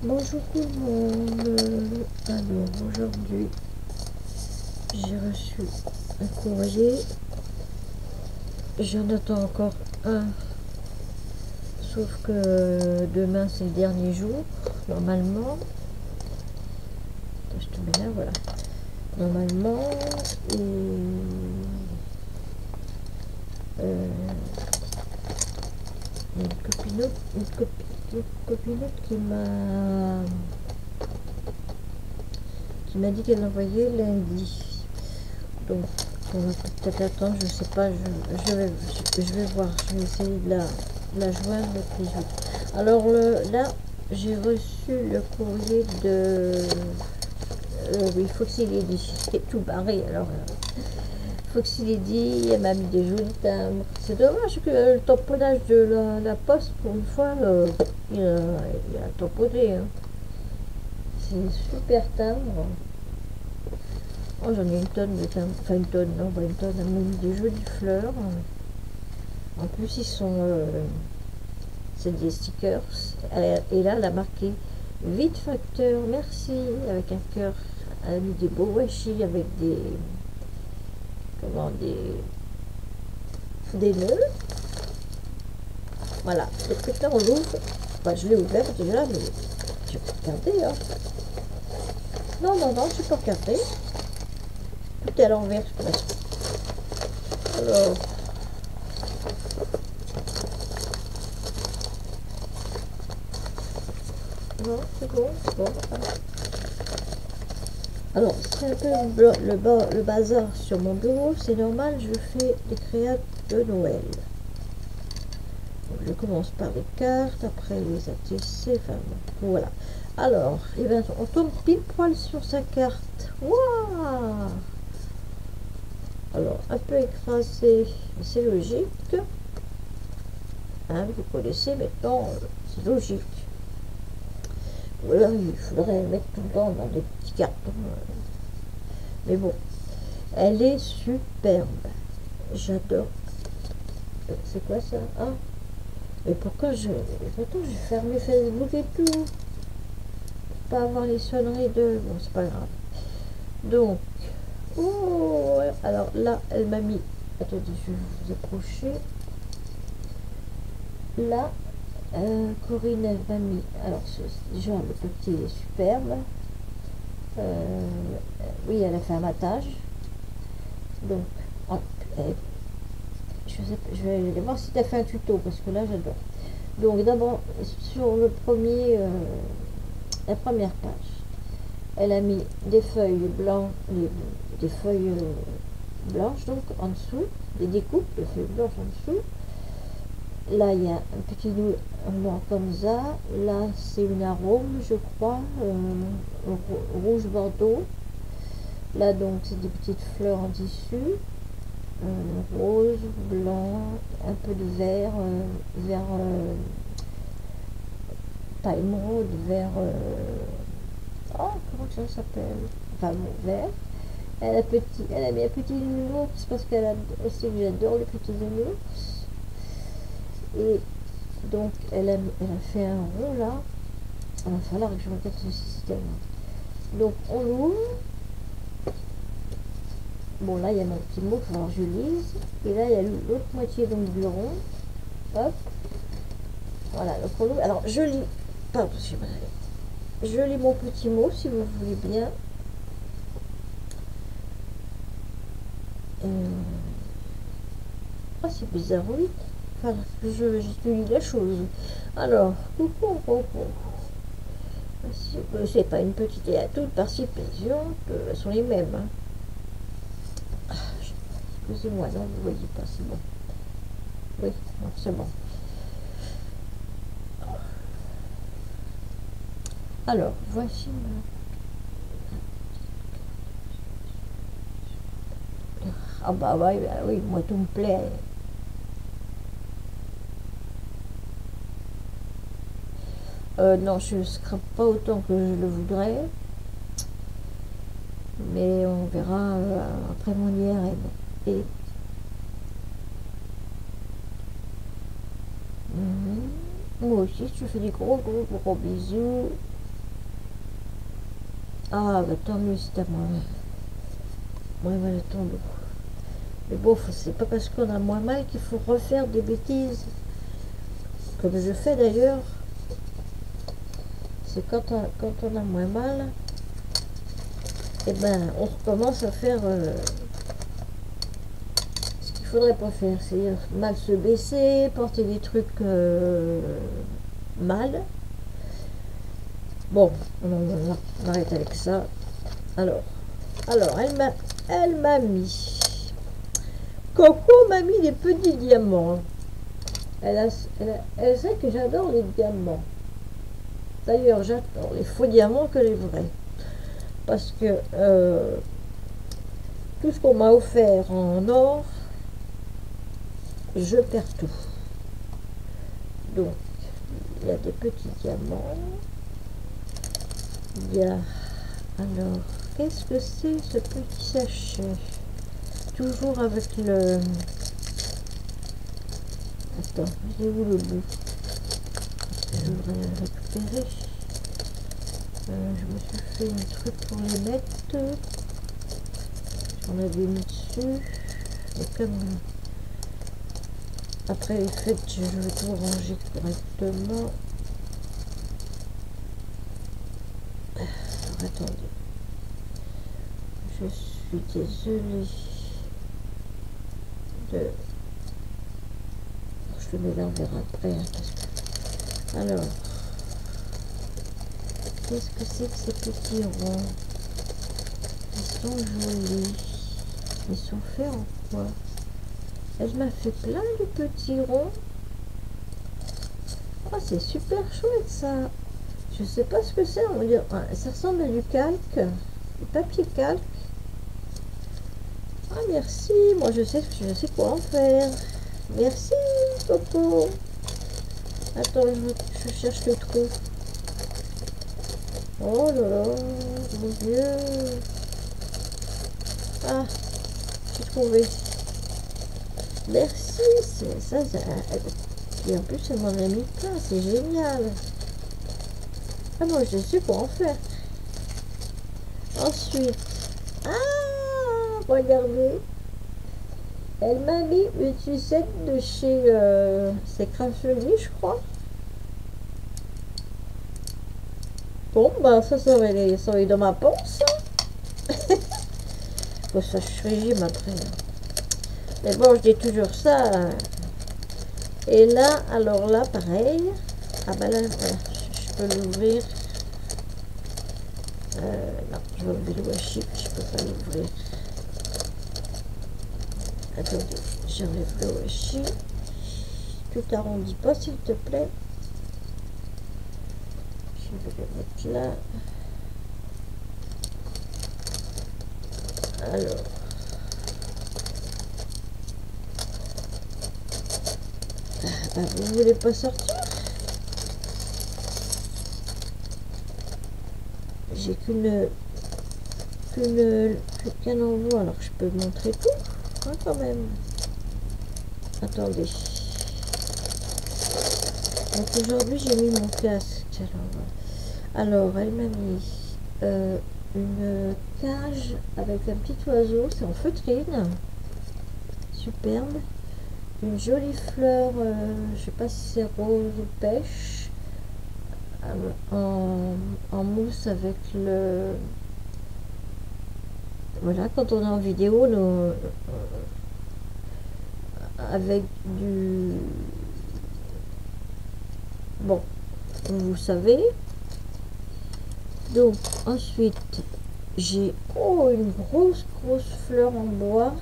Bonjour tout le monde. Alors aujourd'hui j'ai reçu un courrier. J'en attends encore un. Sauf que demain c'est le dernier jour. Normalement. Je te mets là, voilà. Normalement. Et il y a une copinote qui m'a dit qu'elle l'envoyait lundi. Donc on va peut-être attendre, je sais pas, je vais voir, je vais essayer de la joindre le plus vite. Alors là, j'ai reçu le courrier de oui, Foxy Lady, c'est tout barré. Alors Foxy Lady, elle m'a mis des jolis timbres. C'est dommage que le tamponnage de la poste, pour une fois, il a tamponné. Hein. C'est super timbre. Oh, j'en ai une tonne de timbres, enfin une tonne, non, pas une tonne, elle m'a mis des jolies fleurs. En plus, ils sont, c'est des stickers. Et là, elle a marqué vite facteur, merci, avec un cœur. Elle a mis des beaux washi avec des, comment, des nœuds. Voilà. Et puis là, on l'ouvre. Enfin, je l'ai ouvert déjà, mais j'ai pas regardé. Hein. Non, non, non, j'ai pas regardé. Tout est à l'envers, je pense. Alors. Non, c'est bon. Bon. Alors, c'est un peu le bazar sur mon bureau, c'est normal, je fais des créates de Noël. Donc, je commence par les cartes, après les ATC, enfin bon, voilà. Alors, eh bien, on tombe pile poil sur sa carte. Waouh! Alors, un peu écrasé, c'est logique. Hein, vous connaissez maintenant, c'est logique. Voilà, il faudrait mettre tout le temps dans des petits cartons. Mais bon, elle est superbe. J'adore. C'est quoi ça? Ah, mais pourquoi je... Attends, j'ai fermé Facebook et tout. Pour pas avoir les sonneries de... Bon, c'est pas grave. Donc, oh, alors là, elle m'a mis... Attendez, je vais vous approcher. Là, Corinne, elle m'a mis... Alors, déjà, le petit est superbe. Oui, elle a fait un matage. Donc, je vais aller voir si tu as fait un tuto, parce que là, j'adore. Donc, d'abord, sur le premier, la première page, elle a mis des feuilles blanches, des feuilles blanches, donc, en dessous, des découpes de feuilles blanches en dessous. Là, il y a un petit noir comme ça. Là, c'est une arôme, je crois, rouge bordeaux. Là, donc, c'est des petites fleurs en tissu. Rose, blanc, un peu de vert, vert pas émeraude, vert, oh, comment ça s'appelle, enfin bon, vert. Elle a mis un petit nounours parce qu'elle sait que j'adore les petits nounours. Et donc elle a fait un rond là. Il va falloir que je regarde ce système. Donc on l'ouvre. Bon, là il y a mon petit mot, il va falloir que je lise. Et là il y a l'autre moitié donc du rond. Hop. Voilà, donc on ouvre. Alors je lis. Pardon, je lis mon petit mot si vous voulez bien. Ah, c'est bizarre, oui. Enfin, je lis la chose. Alors, coucou, coucou. C'est pas une petite et à toute participation, elles sont les mêmes. Hein. Ah, excusez-moi, non, vous voyez pas, c'est bon. Oui, c'est bon. Alors, voici. Ah bah oui, moi tout me plaît. Non, je ne scrape pas autant que je le voudrais. Mais on verra après mon IRM. Et moi aussi, je te fais des gros bisous. Ah, bah tant mieux, c'est à moi. Moins mal à ton dos. Mais bon, c'est pas parce qu'on a moins mal qu'il faut refaire des bêtises. Comme je fais d'ailleurs. C'est quand on a moins mal, et ben on recommence à faire ce qu'il faudrait pas faire. C'est-à-dire mal se baisser, porter des trucs mal. Bon, on arrête avec ça. Alors, elle m'a mis. Coco m'a mis des petits diamants. Elle sait que j'adore les diamants. D'ailleurs, j'adore les faux diamants que les vrais. Parce que tout ce qu'on m'a offert en or, je perds tout. Donc, il y a des petits diamants. Il y a... Alors, qu'est-ce que c'est ce petit sachet? Toujours avec le... Attends, j'ai où le bout? Je voudrais le récupérer. Je me suis fait un truc pour les mettre. J'en avais mis dessus. Mais comme après les fêtes, je vais tout ranger correctement. Alors, attendez. Je suis désolée de... Je te mets l'envers après. Hein, alors, qu'est-ce que c'est que ces petits ronds? Ils sont jolis. Ils sont faits en quoi? Elle m'a fait plein de petits ronds. Oh, c'est super chouette ça. Je sais pas ce que c'est. On va dire, ça ressemble à du calque, du papier calque. Ah merci. Moi je sais quoi en faire. Merci Coco. Attends, je cherche le trou. Oh là là, mon Dieu. Ah, j'ai trouvé. Merci, ça, et en plus elle m'en a mis plein, c'est génial. Ah moi je sais quoi en faire. Ensuite, ah, regardez, elle m'a mis une sucette de chez c'est Crafely, je crois. Bon bah ça va aller dans ma panse. Faut que ça je régime après. Mais bon, je dis toujours ça. Et là, alors là, pareil. Ah bah là, voilà, je peux l'ouvrir. Non, je vais enlever le washi, je peux pas l'ouvrir. Attendez, j'enlève le washi. Tout arrondis pas, s'il te plaît. Je vais le mettre là. Alors. Ah, vous voulez pas sortir? J'ai qu'un envoi, alors je peux montrer tout, hein, quand même. Attendez. Donc aujourd'hui j'ai mis mon casque. Alors elle m'a mis une cage avec un petit oiseau, c'est en feutrine, superbe. Une jolie fleur, je sais pas si c'est rose ou pêche, en mousse avec le... Voilà, quand on est en vidéo, avec du... Bon, vous savez. Donc, ensuite, j'ai une grosse fleur en bois.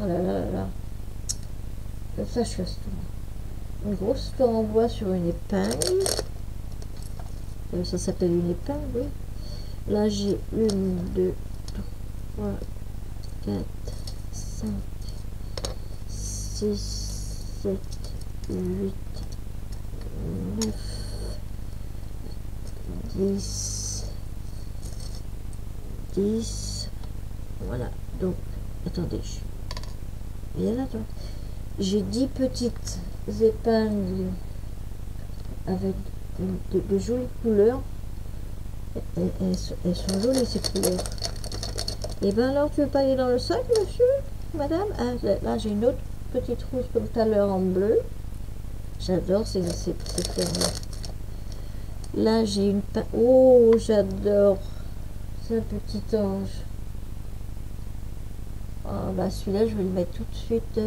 Oh là là là là. Ça, je suis une grosse fleur en bois sur une épingle. Ça s'appelle une épingle, oui. Là, j'ai 1, 2, 3, 4, 5, 6, 7, 8, 9, 10. Voilà. Donc, attendez. Bien là, j'ai 10 petites épingles avec de jolies couleurs. Elles sont jolies ces couleurs. Et ben alors, tu veux pas aller dans le sac, monsieur, madame? Ah, là, j'ai une autre petite rose comme tout à l'heure en bleu. J'adore ces fleurs-là. Là, j'ai une... Oh, j'adore. C'est un petit ange. Ah, bah celui-là, je vais le mettre tout de suite...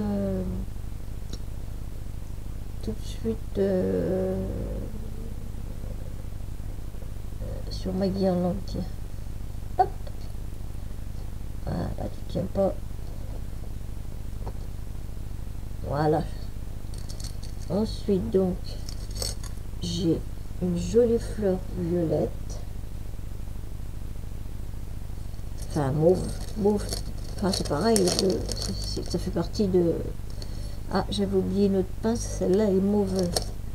sur ma guirlande. Hop. Voilà, tu tiens pas. Voilà. Ensuite, donc, j'ai une jolie fleur violette. Enfin, mauve. Mauve. Enfin, c'est pareil. Ça fait partie de... Ah, j'avais oublié une autre pince. Celle-là, elle est mauve.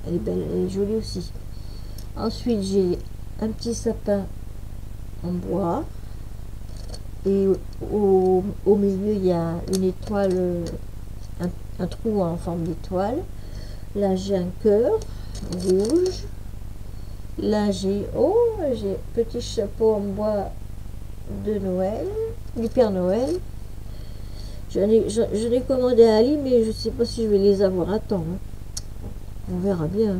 Elle est belle. Elle est jolie aussi. Ensuite, j'ai un petit sapin en bois. Et au milieu, il y a une étoile, un trou en forme d'étoile. Là, j'ai un cœur rouge. Là, j'ai petit chapeau en bois de Noël, du Père Noël. Je l'ai commandé à Ali, mais je ne sais pas si je vais les avoir à temps. On verra bien.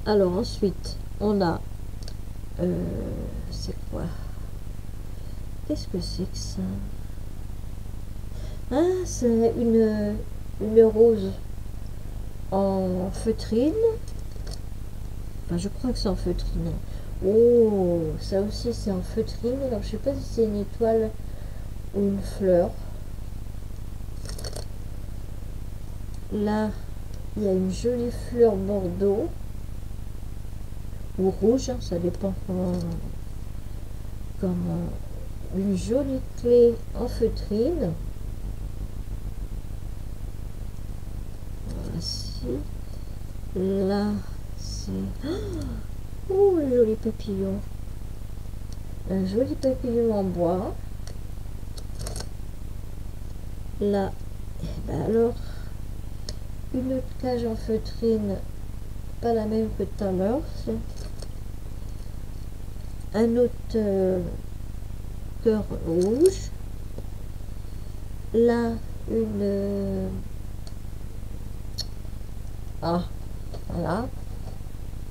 Alors, ensuite, on a... c'est quoi? Qu'est-ce que c'est que ça? Ah, c'est une rose en feutrine. Enfin, je crois que c'est en feutrine. Oh, ça aussi c'est en feutrine. Alors, je sais pas si c'est une étoile ou une fleur. Là, il y a une jolie fleur bordeaux. Ou rouge, hein, ça dépend comment. Une jolie clé en feutrine. Voici. Là, c'est... Oh, le joli papillon. Un joli papillon en bois. Là, ben alors, une autre cage en feutrine, pas la même que tout à l'heure. Un autre cœur rouge. Là, une... Ah, voilà.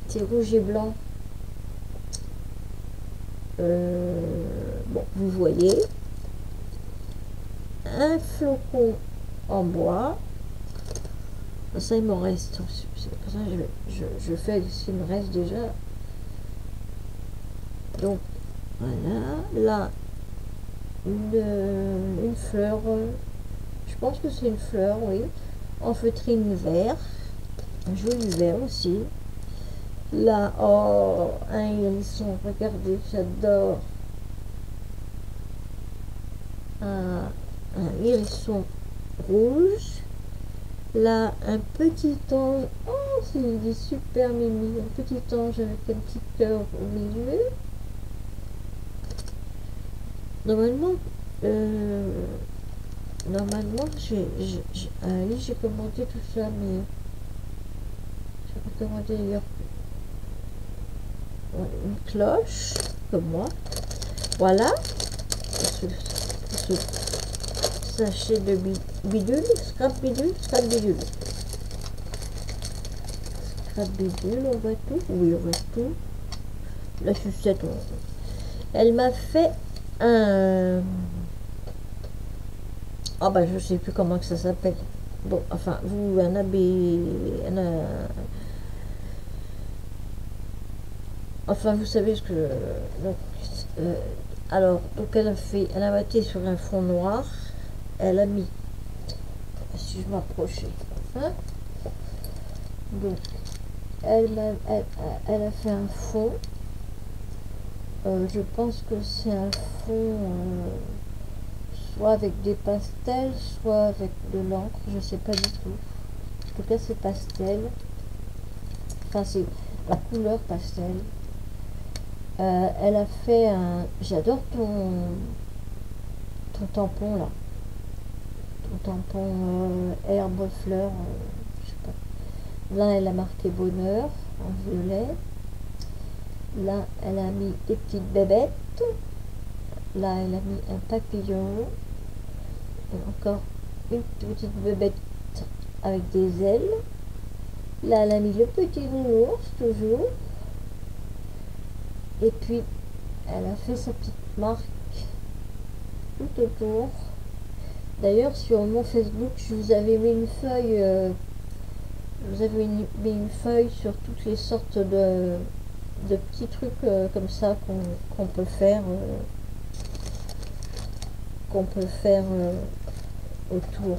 C'est rouge et blanc. Bon, vous voyez. Un flocon en bois. Ça, il m'en reste. C'est pour ça que je fais ce qu'il me reste déjà. Donc, voilà. Là, une fleur. Je pense que c'est une fleur, oui. En feutrine vert. Un joli vert aussi. Là, oh, un hérisson. Regardez, j'adore. Un hérisson rouge. Là, un petit ange. Oh, c'est super mimi. Un petit ange avec un petit cœur au milieu. Normalement, j'ai commandé tout ça, mais j'ai commandé d'ailleurs une cloche, comme moi. Voilà. Ce sachet de bidule, scrap bidule. Scrap bidule, on voit tout. Oui, on voit tout. La sucette, elle m'a fait un... Ah bah je sais plus comment que ça s'appelle. Bon, enfin, vous, un abbé... Enfin, vous savez ce que... Donc, alors, donc elle a battu sur un fond noir. Elle a mis... Si je m'approchais. Hein, donc, elle a fait un fond. Je pense que c'est un fond soit avec des pastels, soit avec de l'encre, je sais pas du tout. En tout cas, c'est pastel. Enfin, c'est la couleur pastel. Elle a fait un... J'adore ton tampon là. Ton tampon herbe fleur. Je sais pas. Là, elle a marqué bonheur en violet. Là, elle a mis des petites bébêtes. Là, elle a mis un papillon. Et encore une petite bébête avec des ailes. Là, elle a mis le petit nounours, toujours. Et puis, elle a fait sa petite marque tout autour. D'ailleurs, sur mon Facebook, je vous avais mis une feuille, mis une feuille sur toutes les sortes de petits trucs comme ça qu'on peut faire, autour.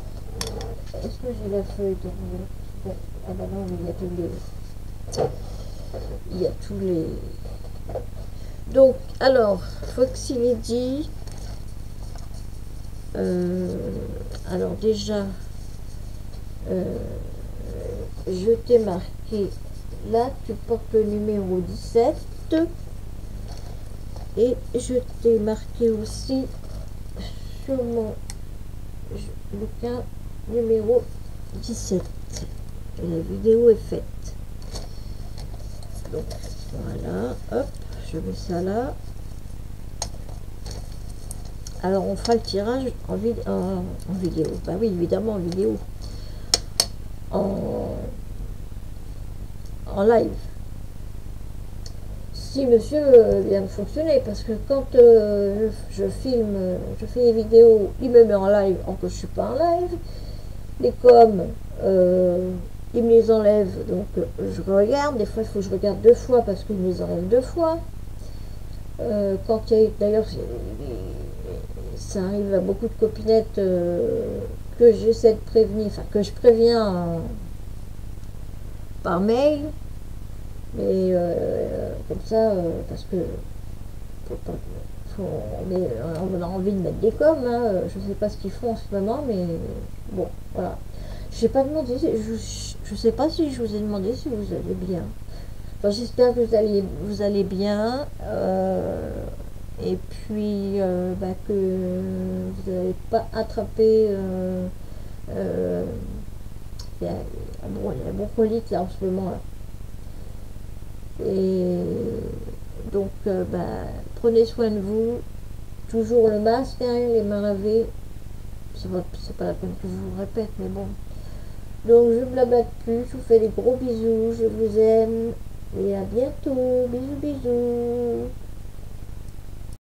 Est-ce que j'ai la feuille derrière? Bon, ah bah non, mais il y a tous les. Donc, alors, Foxy Lady. Alors déjà, je t'ai marqué, là tu portes le numéro 17 et je t'ai marqué aussi sur mon bouquin numéro 17 et la vidéo est faite. Donc voilà, hop, je mets ça là. Alors on fera le tirage en vidéo, bah oui évidemment en vidéo, en live, si monsieur vient fonctionner, parce que quand je filme, je fais des vidéos, il me met en live, alors que je suis pas en live, les coms, il me les enlève, donc je regarde, des fois il faut que je regarde 2 fois parce qu'il me les enlève 2 fois. Quand il y a d'ailleurs, ça arrive à beaucoup de copinettes que j'essaie de prévenir, enfin que je préviens par mail, mais comme ça, parce que on a envie de mettre des coms, hein, je sais pas ce qu'ils font en ce moment, mais bon, voilà. Je n'ai pas demandé, je sais pas si je vous ai demandé si vous allez bien. Enfin, j'espère que vous allez bien, et puis bah, que vous n'avez pas attrapé la bronchite là en ce moment là. Et donc bah, prenez soin de vous, toujours le masque, hein, les mains lavées, c'est pas la peine que je vous répète, mais bon. Donc je blablate plus, je vous fais des gros bisous, je vous aime et à bientôt, bisous bisous.